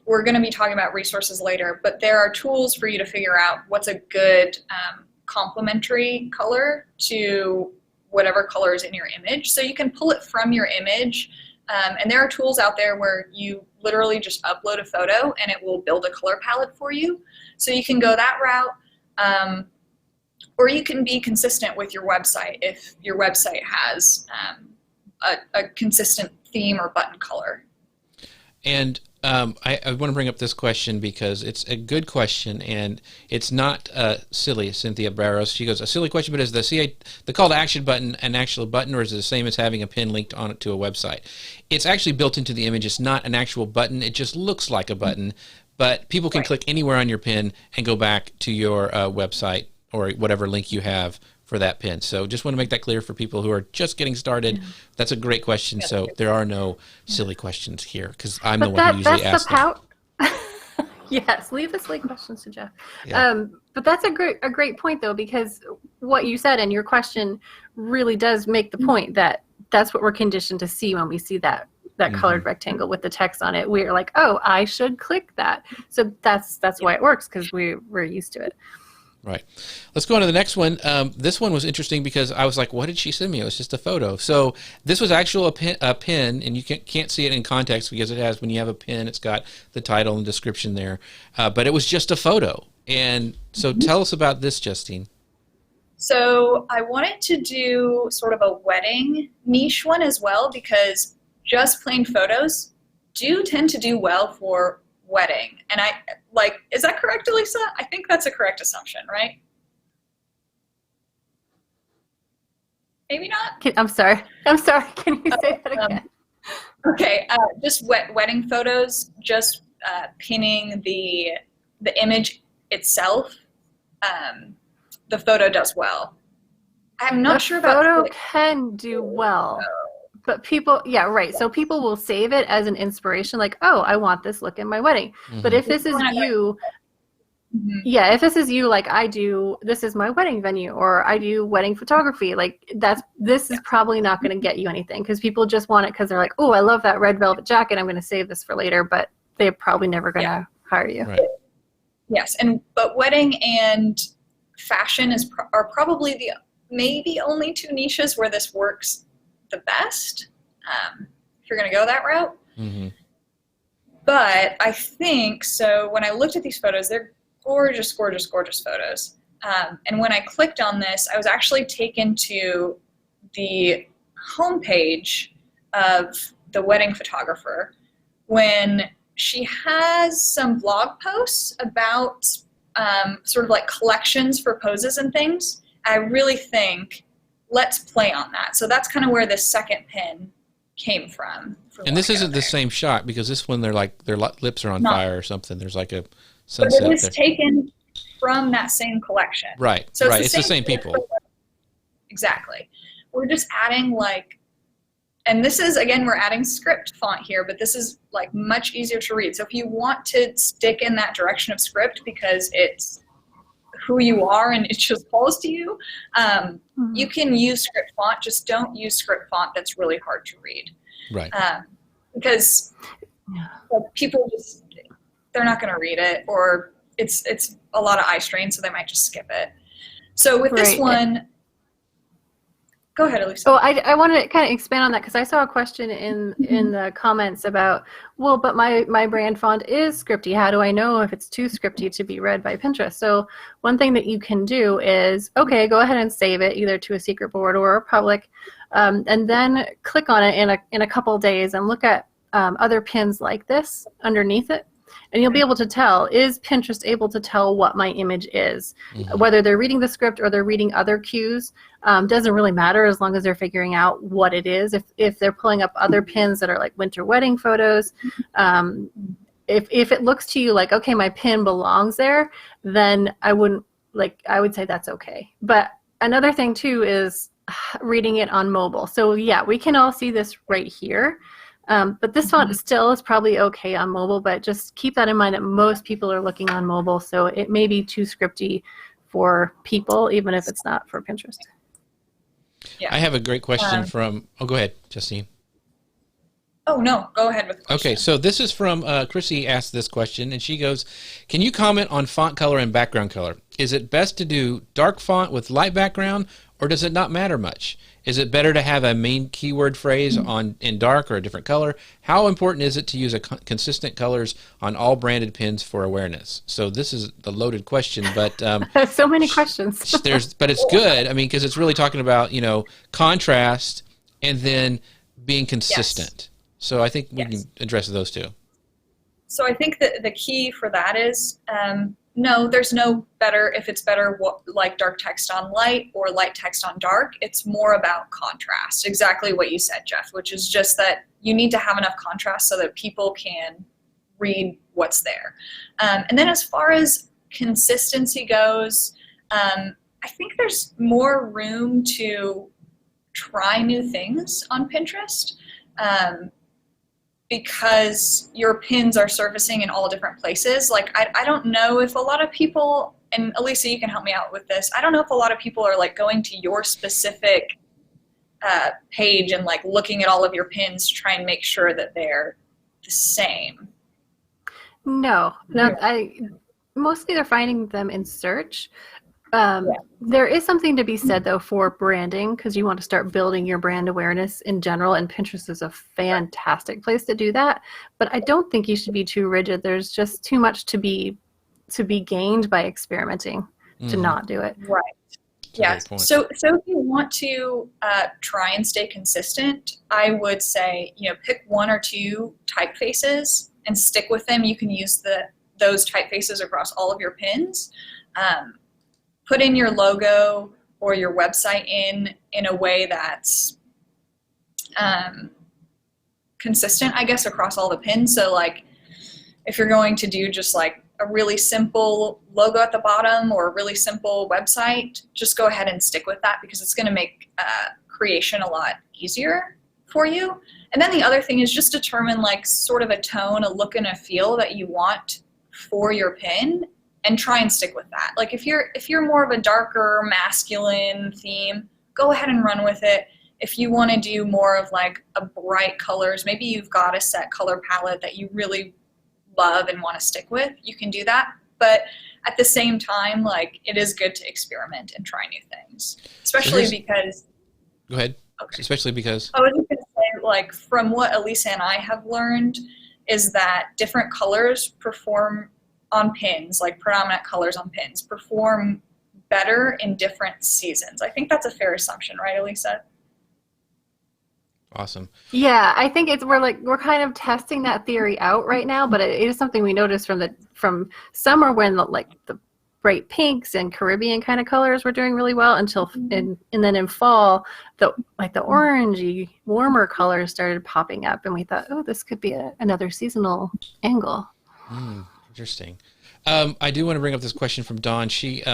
Speaker 3: we're going to be talking about resources later, but there are tools for you to figure out what's a good complementary color to whatever color is in your image. So you can pull it from your image, and there are tools out there where you literally just upload a photo and it will build a color palette for you. So you can go that route, or you can be consistent with your website if your website has a consistent theme or button color.
Speaker 1: And I want to bring up this question because it's a good question, and it's not silly. Cynthia Barros, she goes, a silly question, but is the call to action button an actual button, or is it the same as having a pin linked on it to a website? It's actually built into the image. It's not an actual button. It just looks like a button, but people can click anywhere on your pin and go back to your website or whatever link you have for that pin. So just want to make that clear for people who are just getting started. That's a great question. So there are no silly questions here, because I'm the one who usually asks them.
Speaker 2: Yes, leave the silly questions to Jeff. Yeah. But that's a great point, though, because what you said in your question really does make the point that that's what we're conditioned to see when we see that colored rectangle with the text on it. We're like, oh, I should click that. So that's why it works, because we're used to it.
Speaker 1: Right. Let's go on to the next one. This one was interesting because I was like, what did she send me? It was just a photo. So this was actually a pin, and you can't see it in context because it has, when you have a pin, it's got the title and description there. But it was just a photo. And so tell us about this, Justine.
Speaker 3: So I wanted to do sort of a wedding niche one as well, because just plain photos do tend to do well for wedding. And is that correct, Elisa? I think that's a correct assumption, right? Maybe not?
Speaker 2: I'm sorry. Can you say that again?
Speaker 3: Okay, just wedding photos, just pinning the image itself, the photo does well. I'm not sure about
Speaker 2: photo can do well. But people, yeah, right. So people will save it as an inspiration, like, oh, I want this look in my wedding. But if this is you Yeah, if this is you, like this is my wedding venue, or I do wedding photography, like this is probably not going to get you anything, because people just want it because they're like, oh, I love that red velvet jacket, I'm going to save this for later, but they're probably never going to hire you.
Speaker 1: Right.
Speaker 3: Yes, but wedding and fashion are probably the maybe only two niches where this works the best, if you're going to go that route.
Speaker 1: Mm-hmm.
Speaker 3: But I think, so when I looked at these photos, they're gorgeous, gorgeous, gorgeous photos. And when I clicked on this, I was actually taken to the homepage of the wedding photographer, when she has some blog posts about sort of like collections for poses and things. I really think let's play on that. So that's kind of where this second pin came from.
Speaker 1: And this isn't the same shot, because this one, their lips are on fire or something. There's like a
Speaker 3: but
Speaker 1: sunset
Speaker 3: it is
Speaker 1: there.
Speaker 3: taken from that same collection.
Speaker 1: Right,
Speaker 3: So
Speaker 1: it's the same people.
Speaker 3: Exactly. We're just adding and this is, again, we're adding script font here, but this is like much easier to read. So if you want to stick in that direction of script because it's who you are and it just calls to you, you can use script font. Just don't use script font that's really hard to read.
Speaker 1: Right.
Speaker 3: Because people they're not going to read it, or it's a lot of eye strain, so they might just skip it. So with this one, go ahead, Elisa.
Speaker 2: Oh, I want to kind of expand on that, because I saw a question in the comments about, well, but my brand font is scripty. How do I know if it's too scripty to be read by Pinterest? So one thing that you can do is, okay, go ahead and save it either to a secret board or a public, and then click on it in a couple days and look at other pins like this underneath it. And you'll be able to tell, is Pinterest able to tell what my image is? Mm-hmm. Whether they're reading the script or they're reading other cues, doesn't really matter, as long as they're figuring out what it is. If they're pulling up other pins that are like winter wedding photos, if it looks to you like, okay, my pin belongs there, then I would say that's okay. But another thing too is reading it on mobile. So yeah, we can all see this right here. But this font still is probably okay on mobile, but just keep that in mind that most people are looking on mobile, so it may be too scripty for people, even if it's not for Pinterest.
Speaker 1: Yeah. I have a great question from, go ahead, Justine.
Speaker 3: Oh, no, go ahead with the question.
Speaker 1: Okay, so this is from, Chrissy asked this question, and she goes, can you comment on font color and background color? Is it best to do dark font with light background, or does it not matter much? Is it better to have a main keyword phrase in dark or a different color? How important is it to use consistent colors on all branded pins for awareness? So this is the loaded question, but
Speaker 2: so many questions.
Speaker 1: But it's good. I mean, because it's really talking about contrast and then being consistent. Yes. So I think we can address those two.
Speaker 3: So I think that the key for that is no, there's no better, if it's better like dark text on light or light text on dark. It's more about contrast, exactly what you said, Jeff, which is just that you need to have enough contrast so that people can read what's there. And then as far as consistency goes, I think there's more room to try new things on Pinterest. Because your pins are surfacing in all different places. Like, I don't know if a lot of people, and Elisa, you can help me out with this, I don't know if a lot of people are like going to your specific page and like looking at all of your pins to try and make sure that they're the same.
Speaker 2: No, mostly they're finding them in search. There is something to be said, though, for branding, because you want to start building your brand awareness in general, and Pinterest is a fantastic place to do that. But I don't think you should be too rigid. There's just too much to be gained by experimenting to not do it.
Speaker 3: Right. Yeah. So if you want to try and stay consistent, I would say pick one or two typefaces and stick with them. You can use those typefaces across all of your pins. Put in your logo or your website in a way that's consistent, I guess, across all the pins. So like if you're going to do just like a really simple logo at the bottom or a really simple website, just go ahead and stick with that, because it's going to make creation a lot easier for you. And then the other thing is just determine like sort of a tone, a look and a feel that you want for your pin. and try and stick with that. Like if you're more of a darker masculine theme, go ahead and run with it. If you want to do more of like a bright colors, maybe you've got a set color palette that you really love and want to stick with, you can do that. But at the same time, like, it is good to experiment and try new things, especially because.
Speaker 1: Go ahead.
Speaker 3: Okay.
Speaker 1: Especially because.
Speaker 3: I was just going to say, like, from what Elisa and I have learned is that different colors perform on pins, like predominant colors on pins, perform better in different seasons. I think that's a fair assumption, right, Elisa?
Speaker 1: Awesome.
Speaker 2: Yeah, I think we're kind of testing that theory out right now, but it is something we noticed from summer when the bright pinks and Caribbean kind of colors were doing really well and then in fall the orangey warmer colors started popping up, and we thought, oh, this could be another seasonal angle.
Speaker 1: Interesting. I do want to bring up this question from Dawn. She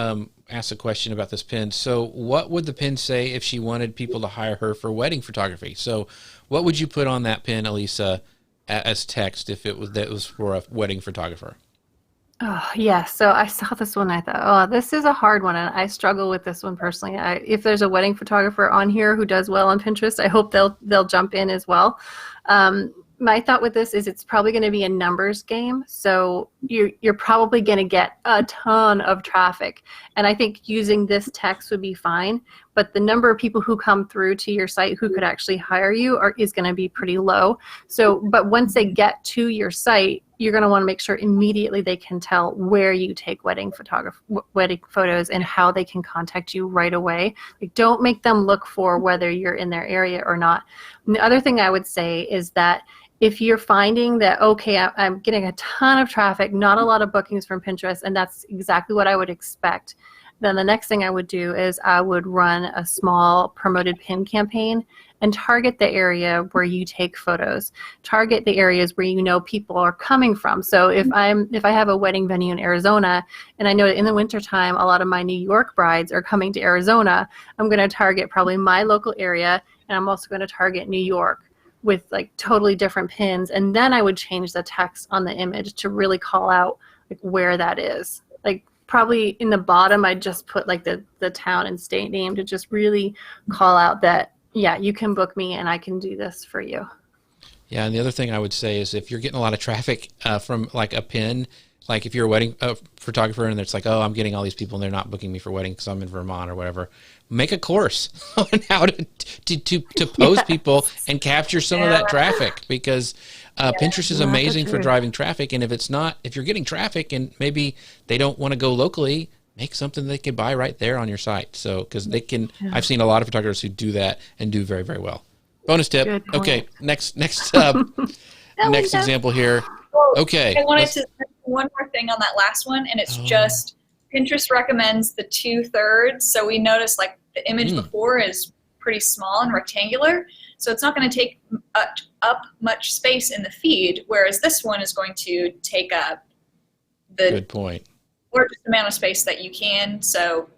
Speaker 1: asked a question about this pin. So what would the pin say if she wanted people to hire her for wedding photography? So what would you put on that pin, Elisa, as text if that was for a wedding photographer?
Speaker 2: Oh, yeah. So I saw this one. I thought, oh, this is a hard one. And I struggle with this one personally. If there's a wedding photographer on here who does well on Pinterest, I hope they'll jump in as well. My thought with this is it's probably going to be a numbers game. So you're probably going to get a ton of traffic. And I think using this text would be fine. But the number of people who come through to your site who could actually hire you is going to be pretty low. So, but once they get to your site, you're going to want to make sure immediately they can tell where you take wedding photos and how they can contact you right away. Like, don't make them look for whether you're in their area or not. And the other thing I would say is that if you're finding that, okay, I'm getting a ton of traffic, not a lot of bookings from Pinterest, and that's exactly what I would expect, then the next thing I would do is I would run a small promoted pin campaign and target the area where you take photos. Target the areas where you know people are coming from. So if I have a wedding venue in Arizona and I know that in the wintertime a lot of my New York brides are coming to Arizona, I'm going to target probably my local area, and I'm also going to target New York with like totally different pins, and then I would change the text on the image to really call out like where that is. Like probably in the bottom I'd just put like the town and state name to just really call out that, yeah, you can book me and I can do this for you.
Speaker 1: Yeah, and the other thing I would say is if you're getting a lot of traffic from like a pin, like if you're a wedding photographer and it's like, oh, I'm getting all these people and they're not booking me for weddings because I'm in Vermont or whatever, make a course on how to pose people and capture some of that traffic, because Pinterest is amazing for driving traffic. And if you're getting traffic and maybe they don't want to go locally, make something they can buy right there on your site. So, because they can, I've seen a lot of photographers who do that and do very, very well. Bonus tip. Okay, next example here. Okay.
Speaker 3: I wanted to say one more thing on that last one, and it's just Pinterest recommends the 2/3. So we noticed like the image before is pretty small and rectangular, so it's not going to take up much space in the feed, whereas this one is going to take up the
Speaker 1: good point
Speaker 3: largest amount of space that you can. So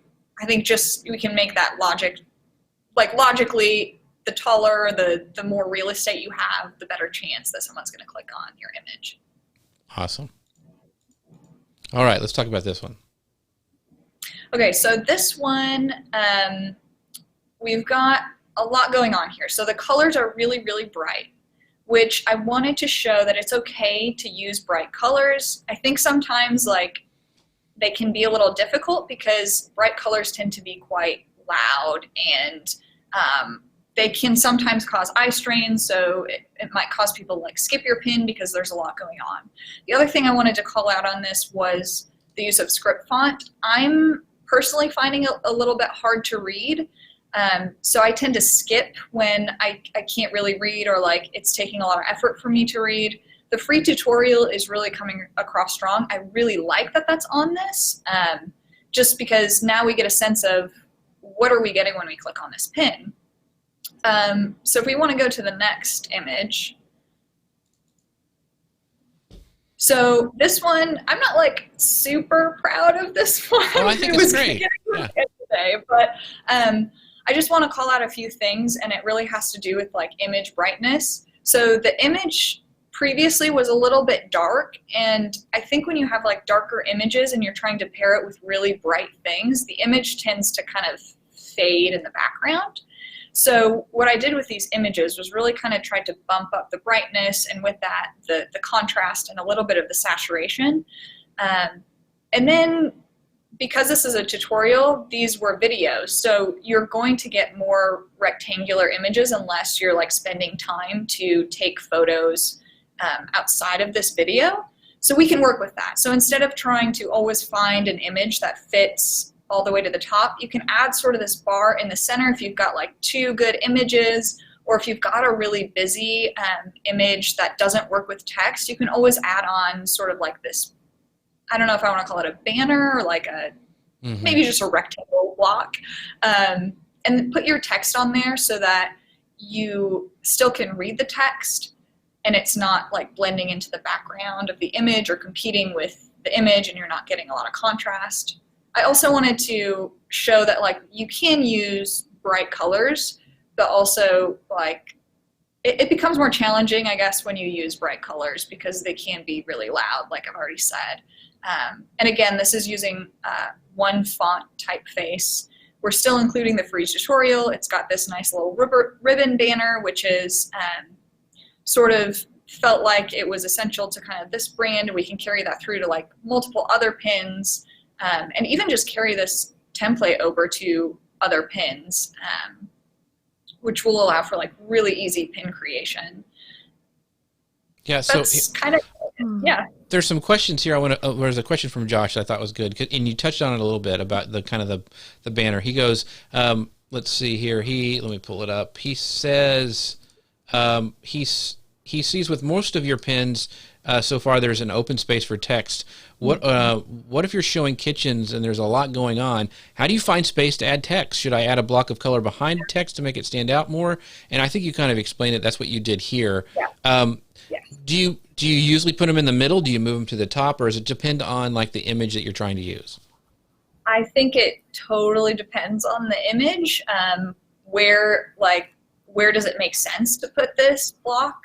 Speaker 3: I think just we can make that logically, the taller, the more real estate you have, the better chance that someone's going to click on your image.
Speaker 1: Awesome. All right, let's talk about this one.
Speaker 3: Okay, so this one, we've got a lot going on here. So the colors are really, really bright, which I wanted to show that it's okay to use bright colors. I think sometimes like they can be a little difficult because bright colors tend to be quite loud, and they can sometimes cause eye strain, so it might cause people to like skip your pin because there's a lot going on. The other thing I wanted to call out on this was the use of script font. I'm personally finding it a little bit hard to read, so I tend to skip when I can't really read, or like it's taking a lot of effort for me to read. The free tutorial is really coming across strong. I really like that that's on this, just because now we get a sense of what are we getting when we click on this pin. So if we want to go to the next image. So this one, I'm not like super proud of this one.
Speaker 1: Oh, I think it's great. Yeah.
Speaker 3: Today, but I just want to call out a few things, and it really has to do with like image brightness. So the image previously was a little bit dark, and I think when you have like darker images and you're trying to pair it with really bright things, the image tends to kind of fade in the background. So what I did with these images was really kind of tried to bump up the brightness, and with that, the contrast and a little bit of the saturation. And then because this is a tutorial, these were videos. So you're going to get more rectangular images unless you're like spending time to take photos outside of this video. So we can work with that. So instead of trying to always find an image that fits all the way to the top, you can add sort of this bar in the center if you've got like 2 good images, or if you've got a really busy image that doesn't work with text, you can always add on sort of like this, I don't know if I want to call it a banner or like a, maybe just a rectangle block, and put your text on there so that you still can read the text and it's not like blending into the background of the image or competing with the image and you're not getting a lot of contrast. I also wanted to show that like you can use bright colors, but also like it becomes more challenging, I guess, when you use bright colors because they can be really loud, like I've already said. And again, this is using one font typeface. We're still including the free tutorial. It's got this nice little ribbon banner, which is sort of felt like it was essential to kind of this brand. We can carry that through to like multiple other pins, and even just carry this template over to other pins, which will allow for like really easy pin creation.
Speaker 1: Yeah, so
Speaker 3: that's kind of, yeah.
Speaker 1: There's some questions here. There's a question from Josh that I thought was good, and you touched on it a little bit about the kind of the banner. He goes, let's see here. Let me pull it up. He says he sees with most of your pins so far there's an open space for text. What if you're showing kitchens and there's a lot going on? How do you find space to add text? Should I add a block of color behind text to make it stand out more? And I think you kind of explained it. That's what you did here.
Speaker 3: Yeah. Yes.
Speaker 1: Do you usually put them in the middle? Do you move them to the top, or does it depend on like the image that you're trying to use?
Speaker 3: I think it totally depends on the image. Where does it make sense to put this block?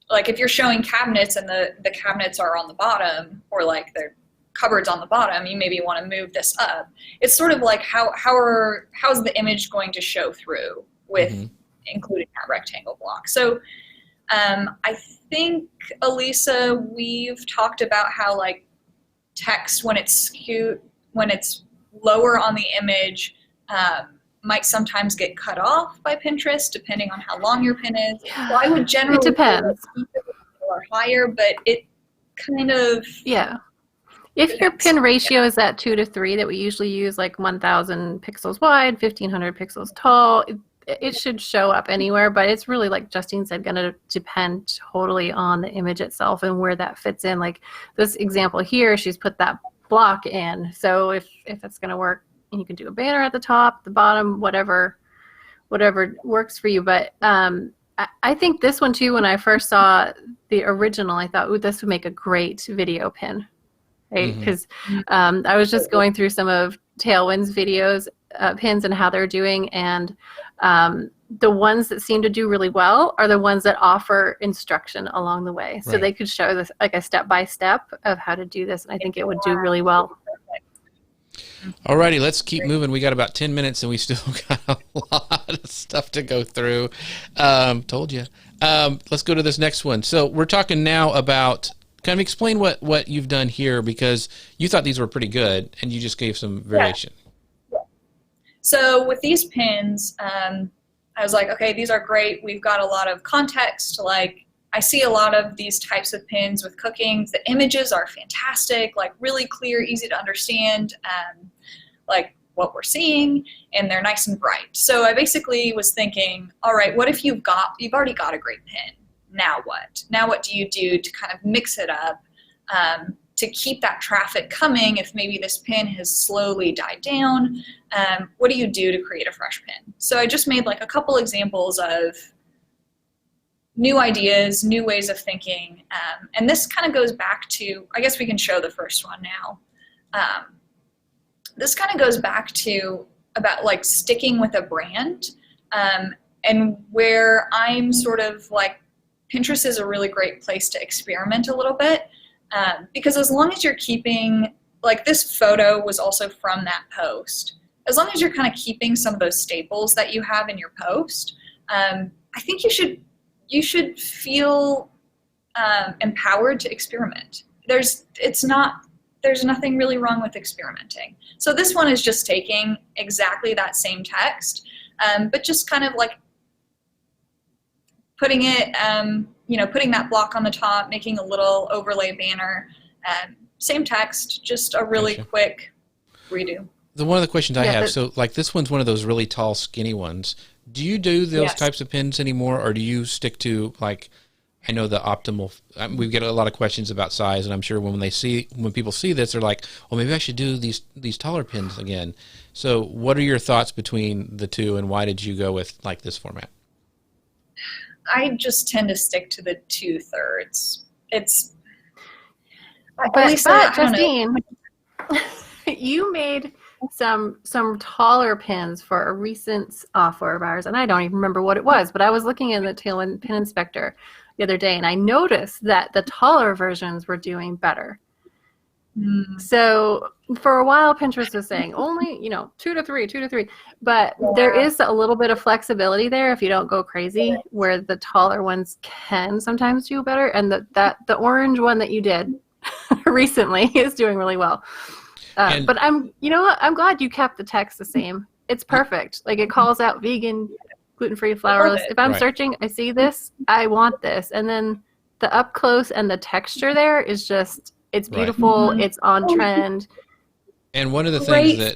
Speaker 3: Like if you're showing cabinets and the cabinets are on the bottom, or like the cupboards on the bottom, you maybe want to move this up. It's sort of like how's the image going to show through with including that rectangle block. So I think, Elisa, we've talked about how like text when it's lower on the image might sometimes get cut off by Pinterest depending on how long your pin is. So I would generally
Speaker 2: it depends.
Speaker 3: Or higher, but it kind of
Speaker 2: If your pin ratio is at 2 to 3 that we usually use, like 1,000 pixels wide, 1,500 pixels tall, it should show up anywhere, but it's really, like Justine said, going to depend totally on the image itself and where that fits in. Like this example here, she's put that block in. So if it's going to work, you can do a banner at the top, the bottom, whatever works for you. But I think this one too, when I first saw the original, I thought, ooh, this would make a great video pin, right? Because I was just going through some of Tailwind's videos, pins and how they're doing, and the ones that seem to do really well are the ones that offer instruction along the way. So they could show this like a step-by-step of how to do this, and I think it would do really well.
Speaker 1: Alrighty, let's keep moving. We got about 10 minutes and we still got a lot of stuff to go through. Told you. Let's go to this next one. So we're talking now about, kind of explain what you've done here, because you thought these were pretty good and you just gave some variation.
Speaker 3: Yeah. So with these pins, I was like, okay, these are great. We've got a lot of context. Like I see a lot of these types of pins with cooking. The images are fantastic, like really clear, easy to understand, like what we're seeing, and they're nice and bright. So I basically was thinking, all right, what if you've already got a great pin? Now what? Now what do you do to kind of mix it up to keep that traffic coming if maybe this pin has slowly died down? What do you do to create a fresh pin? So I just made like a couple examples of new ideas, new ways of thinking. And this kind of goes back to, I guess we can show the first one now. This kind of goes back to about like sticking with a brand, and where I'm sort of like Pinterest is a really great place to experiment a little bit, because as long as you're keeping, like this photo was also from that post, as long as you're kind of keeping some of those staples that you have in your post, I think you should feel empowered to experiment. There's nothing really wrong with experimenting. So this one is just taking exactly that same text, but just kind of like putting it, putting that block on the top, making a little overlay banner, same text, just a really quick redo.
Speaker 1: One of the questions I have, so like this one's one of those really tall, skinny ones. Do you do those types of pins anymore, or do you stick to, like, I know the optimal, we get a lot of questions about size, and I'm sure when people see this, they're like, well, maybe I should do these taller pins again. So what are your thoughts between the two, and why did you go with like this format?
Speaker 3: I just tend to stick to the 2/3. It's,
Speaker 2: but Justine, you made some taller pins for a recent offer of ours, and I don't even remember what it was, but I was looking in the Tailwind Pin Inspector the other day, and I noticed that the taller versions were doing better. So for a while, Pinterest was saying only 2 to 3, but there is a little bit of flexibility there if you don't go crazy, where the taller ones can sometimes do better, and the orange one that you did recently is doing really well. But I'm glad you kept the text the same. It's perfect. Like, it calls out vegan, gluten-free, flourless. If I'm searching, I see this, I want this. And then the up close and the texture there is just, it's beautiful. It's on trend.
Speaker 1: And one of the things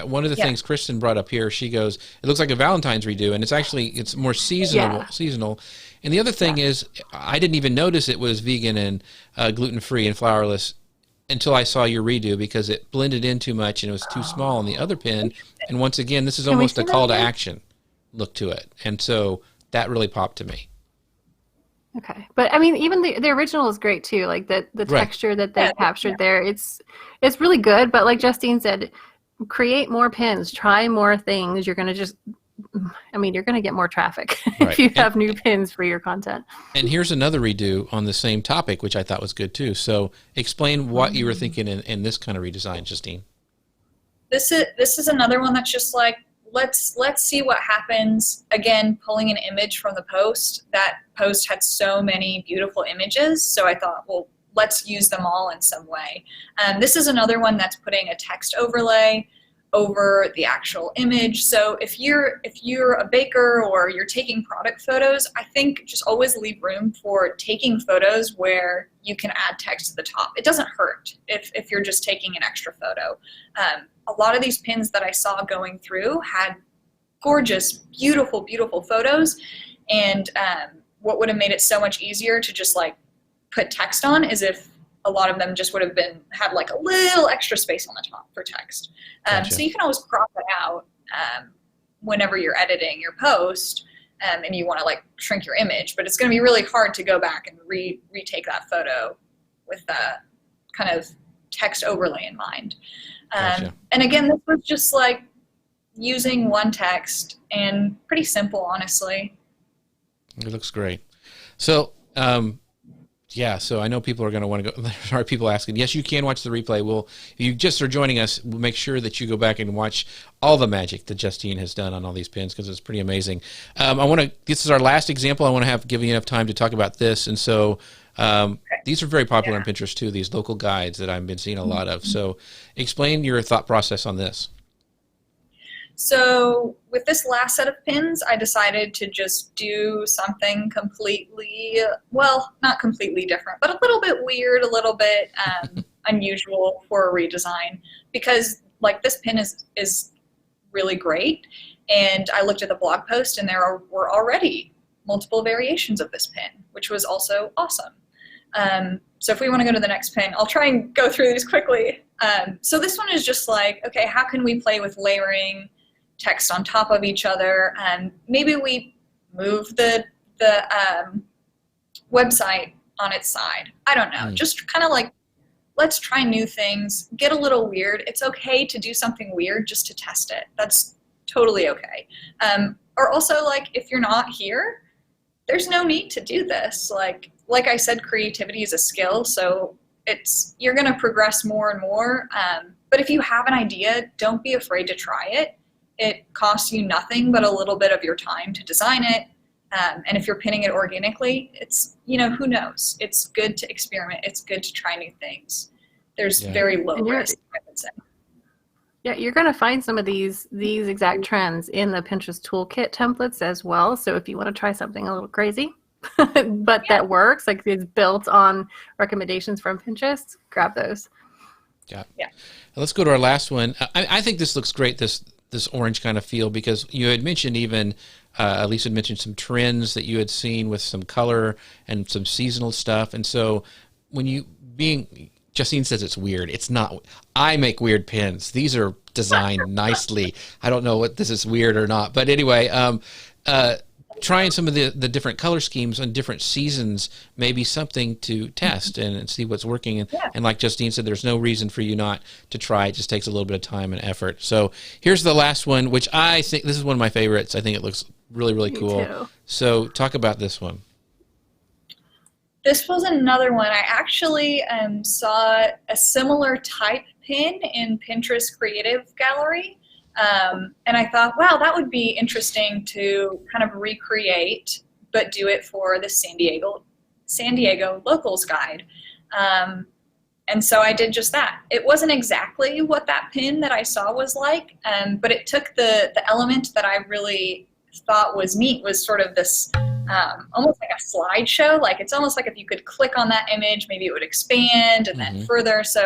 Speaker 1: one of the things Kristen brought up here, she goes, it looks like a Valentine's redo, and it's more seasonal. And the other thing is, I didn't even notice it was vegan and gluten-free and flourless until I saw your redo, because it blended in too much and it was too small on the other pin. And once again, this is almost a call to action look to it. And so that really popped to me.
Speaker 2: Okay. But I mean, even the original is great too. Like the texture that they captured there, it's really good. But like Justine said, create more pins, try more things. You're going to get more traffic if you have new pins for your content. And
Speaker 1: here's another redo on the same topic, which I thought was good too. So explain what you were thinking in this kind of redesign, Justine.
Speaker 3: This is another one that's just like, let's see what happens. Again, pulling an image from the post. That post had so many beautiful images, so I thought, well, let's use them all in some way. This is another one that's putting a text overlay over the actual image. So if you're a baker or you're taking product photos, I think just always leave room for taking photos where you can add text to the top. It doesn't hurt if you're just taking an extra photo. A lot of these pins that I saw going through had gorgeous, beautiful, beautiful photos, and what would have made it so much easier to just like put text on is if a lot of them just would have had like a little extra space on the top for text.
Speaker 1: Gotcha.
Speaker 3: So you can always crop it out whenever you're editing your post and you want to like shrink your image, but it's going to be really hard to go back and retake that photo with that kind of text overlay in mind.
Speaker 1: Gotcha.
Speaker 3: And again, this was just like using one text and pretty simple, honestly.
Speaker 1: It looks great. So, so I know people are going to want to go. There are people asking. Yes, you can watch the replay. If you just are joining us, we'll make sure that you go back and watch all the magic that Justine has done on all these pins, because it's pretty amazing. This is our last example. I want to give you enough time to talk about this. And so these are very popular on Pinterest too, these local guides that I've been seeing a lot of. So explain your thought process on this.
Speaker 3: So with this last set of pins, I decided to just do something completely, well, not completely different, but a little bit weird, a little bit unusual for a redesign, because like this pin is really great. And I looked at the blog post and there were already multiple variations of this pin, which was also awesome. So if we want to go to the next pin, I'll try and go through these quickly. So this one is just like, okay, how can we play with layering text on top of each other? And maybe we move the website on its side. I don't know. Just kind of like, let's try new things, get a little weird. It's okay to do something weird just to test it. That's totally okay. Or also, like, if you're not here, there's no need to do this. Like I said, creativity is a skill, so you're going to progress more and more. But if you have an idea, don't be afraid to try it. It costs you nothing but a little bit of your time to design it. And if you're pinning it organically, it's, who knows? It's good to experiment. It's good to try new things. There's very low risk, I would say.
Speaker 2: Yeah, you're going to find some of these exact trends in the Pinterest toolkit templates as well. So if you want to try something a little crazy, but that works, like it's built on recommendations from Pinterest, grab those.
Speaker 1: Yeah. Let's go to our last one. I think this looks great, this orange kind of feel, because you had mentioned even, Elise had mentioned some trends that you had seen with some color and some seasonal stuff. And so Justine says it's weird. It's not. I make weird pins. These are designed nicely. I don't know what this is weird or not. But anyway, trying some of the different color schemes on different seasons may be something to test and see what's working. And like Justine said, there's no reason for you not to try. It just takes a little bit of time and effort. So here's the last one, which I think this is one of my favorites. I think it looks really, really cool.
Speaker 2: Too.
Speaker 1: So talk about this one.
Speaker 3: This was another one. I actually saw a similar type pin in Pinterest Creative Gallery. And I thought, wow, that would be interesting to kind of recreate, but do it for the San Diego Locals Guide. And so I did just that. It wasn't exactly what that pin that I saw was like, but it took the element that I really thought was neat, was sort of this almost like a slideshow. Like it's almost like if you could click on that image, maybe it would expand and then further. So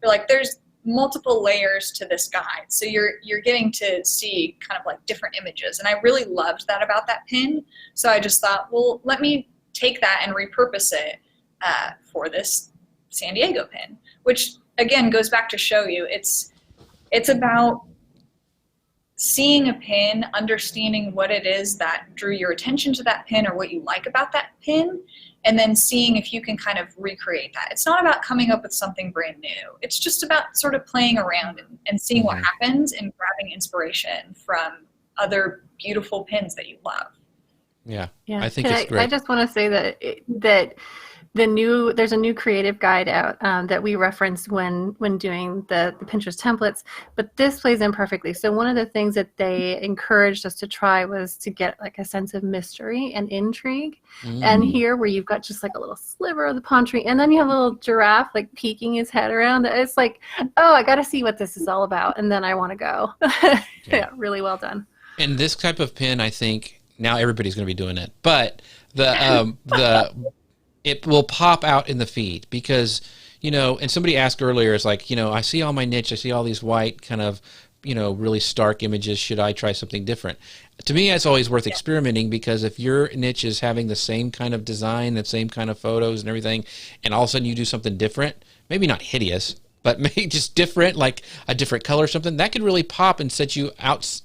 Speaker 3: you're like, there's multiple layers to this guide. So you're getting to see kind of like different images. And I really loved that about that pin. So I just thought, well, let me take that and repurpose it for this San Diego pin, which again goes back to show you it's about seeing a pin, understanding what it is that drew your attention to that pin or what you like about that pin, and then seeing if you can kind of recreate that. It's not about coming up with something brand new. It's just about sort of playing around and seeing what happens and grabbing inspiration from other beautiful pins that you love.
Speaker 1: Yeah. I think it's great.
Speaker 2: I just want to say that there's a new creative guide out that we referenced when doing the Pinterest templates, but this plays in perfectly. So one of the things that they encouraged us to try was to get like a sense of mystery and intrigue. And here where you've got just like a little sliver of the palm tree, and then you have a little giraffe like peeking his head around. It's like, oh, I got to see what this is all about, and then I want to go. Yeah, really well done.
Speaker 1: And this type of pin, I think now everybody's going to be doing it, but it will pop out in the feed because, and somebody asked earlier, it's like, I see all my niche, I see all these white kind of, really stark images. Should I try something different? To me, it's always worth experimenting, because if your niche is having the same kind of design, the same kind of photos and everything, and all of a sudden you do something different, maybe not hideous, but maybe just different, like a different color or something, that could really pop and set you out,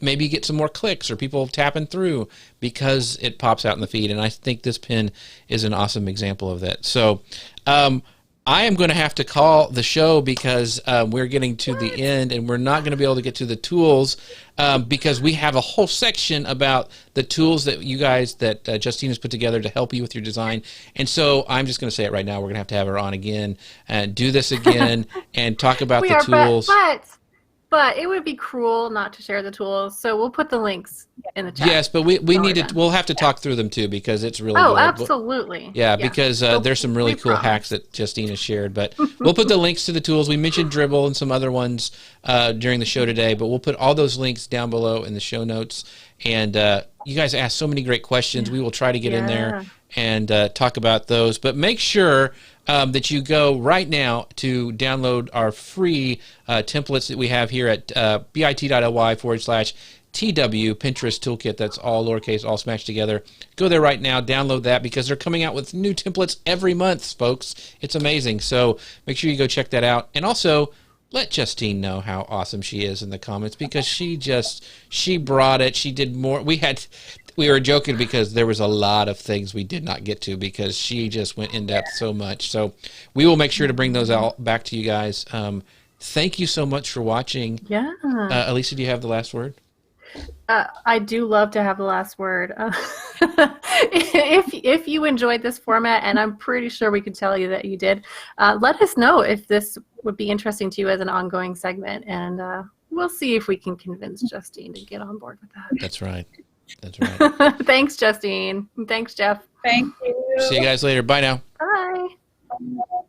Speaker 1: maybe get some more clicks or people tapping through because it pops out in the feed. And I think this pin is an awesome example of that. So I am going to have to call the show because we're getting to the end and we're not going to be able to get to the tools because we have a whole section about the tools that you guys, that Justine has put together to help you with your design. And so I'm just going to say it right now. We're going to have her on again and do this again and talk about the tools.
Speaker 2: But it would be cruel not to share the tools, so we'll put the links in the chat.
Speaker 1: Yes, but we need to. We'll have to talk through them too because it's really.
Speaker 2: Oh,
Speaker 1: good.
Speaker 2: absolutely.
Speaker 1: Yeah, because there's some really cool hacks that Justine has shared. But we'll put the links to the tools. We mentioned Dribble and some other ones during the show today, but we'll put all those links down below in the show notes. And you guys asked so many great questions. We will try to get in there and talk about those. But make sure that you go right now to download our free templates that we have here at bit.ly/TW Pinterest Toolkit. That's all lowercase, all smashed together. Go there right now, download that, because they're coming out with new templates every month, folks. It's amazing. So make sure you go check that out. And also, let Justine know how awesome she is in the comments, because she brought it. She did more. We were joking because there was a lot of things we did not get to because she just went in depth so much. So we will make sure to bring those out back to you guys. Thank you so much for watching.
Speaker 2: Yeah.
Speaker 1: Elisa, do you have the last word?
Speaker 2: I do love to have the last word. If you enjoyed this format, and I'm pretty sure we could tell you that you did, let us know if this would be interesting to you as an ongoing segment, and we'll see if we can convince Justine to get on board with that.
Speaker 1: That's right. That's right.
Speaker 2: Thanks, Justine. Thanks, Jeff.
Speaker 3: Thank you.
Speaker 1: See you guys later. Bye now.
Speaker 2: Bye.
Speaker 3: Bye.